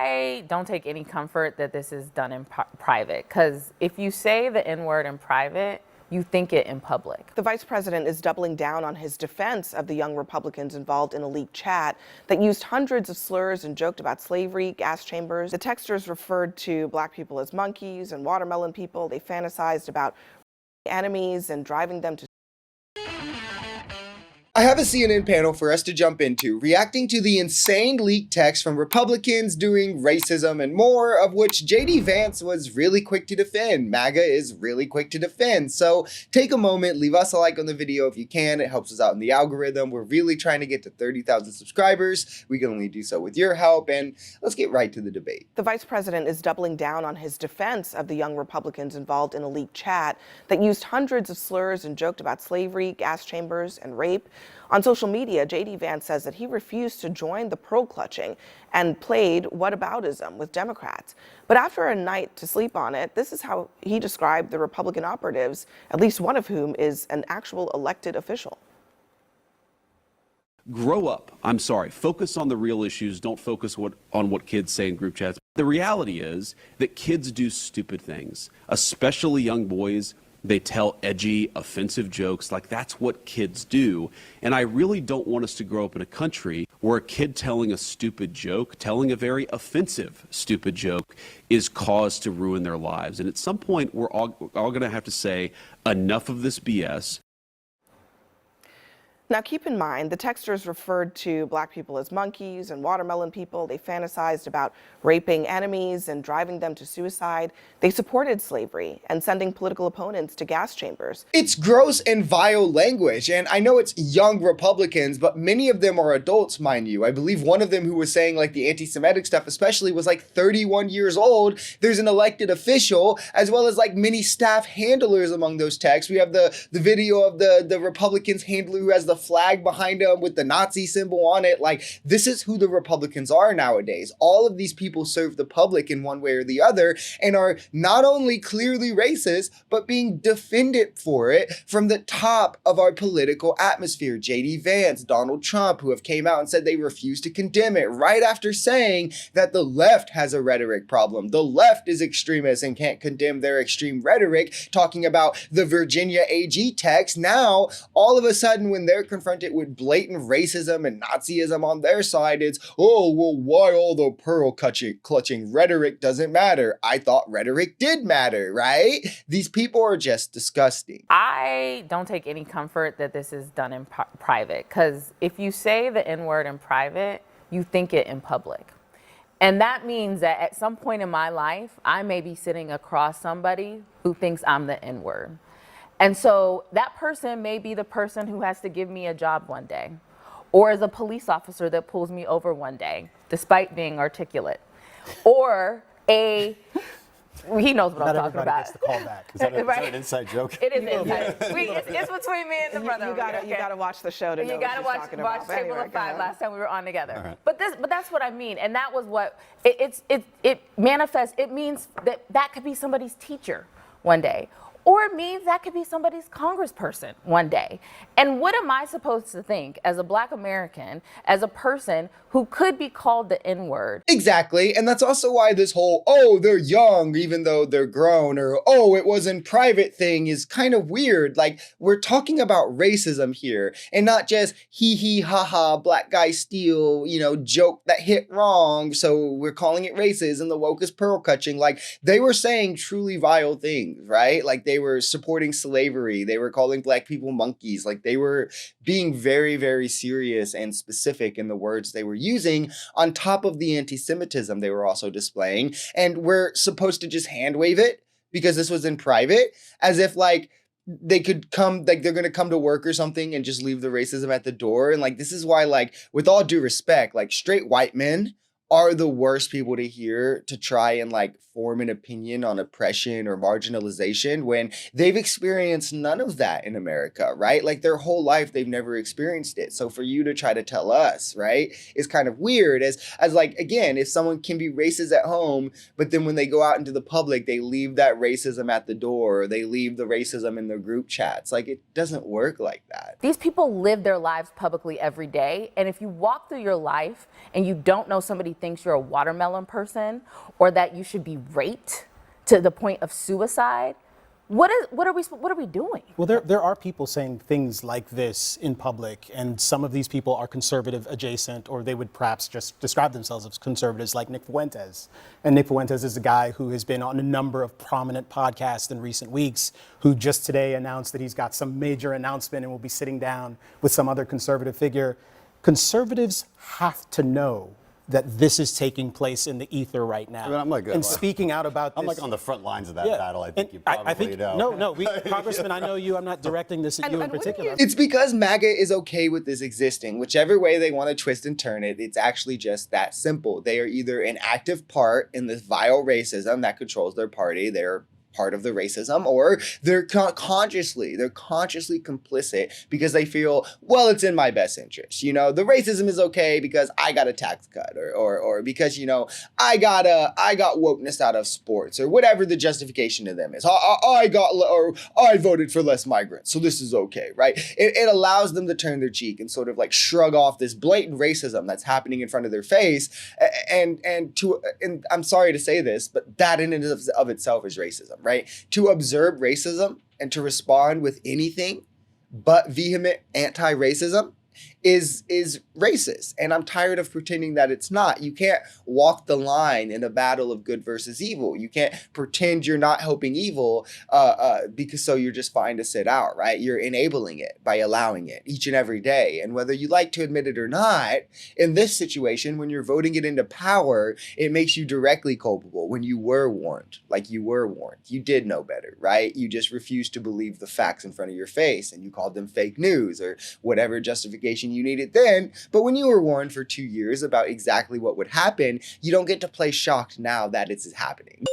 I don't take any comfort that this is done in private, because if you say the N-word in private, you think it in public. The vice president is doubling down on his defense of the young Republicans involved in a leaked chat that used hundreds of slurs and joked about slavery, gas chambers. The texters referred to black people as monkeys and watermelon people. They fantasized about enemies and driving them to I have a CNN panel for us to jump into, reacting to the insane leaked text from Republicans doing racism and more, of which JD Vance was really quick to defend. MAGA is really quick to defend. So take a moment, leave us a like on the video if you can. It helps us out in the algorithm. We're really trying to get to 30,000 subscribers. We can only do so with your help, and let's get right to the debate. The vice president is doubling down on his defense of the young Republicans involved in a leaked chat that used hundreds of slurs and joked about slavery, gas chambers, and rape. On social media, JD Vance says that he refused to join the pearl clutching and played whataboutism with Democrats. But after a night to sleep on it, this is how he described the Republican operatives, at least one of whom is an actual elected official. Grow up. I'm sorry. Focus on the real issues. Don't focus on what kids say in group chats. The reality is that kids do stupid things, especially young boys. They tell edgy, offensive jokes. Like, that's what kids do. And I really don't want us to grow up in a country where a kid telling a stupid joke, telling a very offensive stupid joke, is cause to ruin their lives. And at some point, we're all going to have to say, enough of this BS. Now, keep in mind, the texters referred to black people as monkeys and watermelon people. They fantasized about raping enemies and driving them to suicide. They supported slavery and sending political opponents to gas chambers. It's gross and vile language, and I know it's young Republicans, but many of them are adults, mind you. I believe one of them who was saying like the anti-Semitic stuff especially was like 31 years old. There's an elected official, as well as like many staff handlers among those texts. We have the video of the Republicans handler who has the flag behind him with the Nazi symbol on it. Like, this is who the Republicans are nowadays. All of these people serve the public in one way or the other and are not only clearly racist, but being defended for it from the top of our political atmosphere. JD Vance, Donald Trump, who have came out and said they refuse to condemn it right after saying that the left has a rhetoric problem. The left is extremist and can't condemn their extreme rhetoric, talking about the Virginia AG text. Now, all of a sudden, when they're confronted with blatant racism and Nazism on their side, it's, oh, well, why all the pearl clutching rhetoric doesn't matter? I thought rhetoric did matter, right? These people are just disgusting. I don't take any comfort that this is done in private, because if you say the N-word in private, you think it in public. And that means that at some point in my life, I may be sitting across somebody who thinks I'm the N-word. And so that person may be the person who has to give me a job one day, or is a police officer that pulls me over one day, despite being articulate, or he knows what I'm talking about. Gets the call back. Is that an inside joke? It is inside. It's between me and the brother. You gotta watch the show to know what she's talking about. You gotta watch Table of Five. Last time we were on together. Right. But that's what I mean, and that was what it manifests. It means that could be somebody's teacher one day. Or it means that could be somebody's congressperson one day. And what am I supposed to think as a Black American, as a person who could be called the N-word? Exactly. And that's also why this whole, oh, they're young even though they're grown, or oh, it was in private thing is kind of weird. Like, we're talking about racism here and not just hee ha ha, black guy steal, joke that hit wrong, so we're calling it racist and the woke is pearl clutching. Like, they were saying truly vile things, right? Like, they were supporting slavery. They were calling black people monkeys. Like, they were being very, very serious and specific in the words they were using, on top of the anti-Semitism they were also displaying. And we're supposed to just hand wave it because this was in private, as if like they could come, like they're going to come to work or something and just leave the racism at the door. And like, this is why, like, with all due respect, like, straight white men are the worst people to hear to try and like form an opinion on oppression or marginalization when they've experienced none of that in America, right? Like, their whole life, they've never experienced it. So for you to try to tell us, right, is kind of weird as like, again, if someone can be racist at home, but then when they go out into the public, they leave that racism at the door, or they leave the racism in their group chats. Like, it doesn't work like that. These people live their lives publicly every day. And if you walk through your life and you don't know somebody thinks you're a watermelon person or that you should be raped to the point of suicide. What are we doing? Well, there are people saying things like this in public, and some of these people are conservative adjacent, or they would perhaps just describe themselves as conservatives, like Nick Fuentes. And Nick Fuentes is a guy who has been on a number of prominent podcasts in recent weeks, who just today announced that he's got some major announcement and will be sitting down with some other conservative figure. Conservatives have to know that this is taking place in the ether right now. I mean, I'm like, and speaking out about this. I'm like on the front lines of that battle. I think And you probably I think, know. No, Congressman, I know you. I'm not directing this at you in and wouldn't particular. It's because MAGA is okay with this existing. Whichever way they want to twist and turn it, it's actually just that simple. They are either an active part in this vile racism that controls their party. They're part of the racism, or they're consciously complicit because they feel, well, it's in my best interest. You know, the racism is okay because I got a tax cut, or because, you know, I got wokeness out of sports, or whatever the justification to them is. I voted for less migrants, so this is okay, right? It allows them to turn their cheek and sort of like shrug off this blatant racism that's happening in front of their face, and I'm sorry to say this, but that in and of itself is racism. Right? To observe racism and to respond with anything but vehement anti-racism is racist. And I'm tired of pretending that it's not. You can't walk the line in a battle of good versus evil. You can't pretend you're not helping evil because so you're just fine to sit out, right? You're enabling it by allowing it each and every day. And whether you like to admit it or not, in this situation, when you're voting it into power, it makes you directly culpable when you were warned. Like, you were warned. You did know better, right? You just refused to believe the facts in front of your face, and you called them fake news or whatever justification you needed then. But when you were warned for 2 years about exactly what would happen, you don't get to play shocked now that it's happening.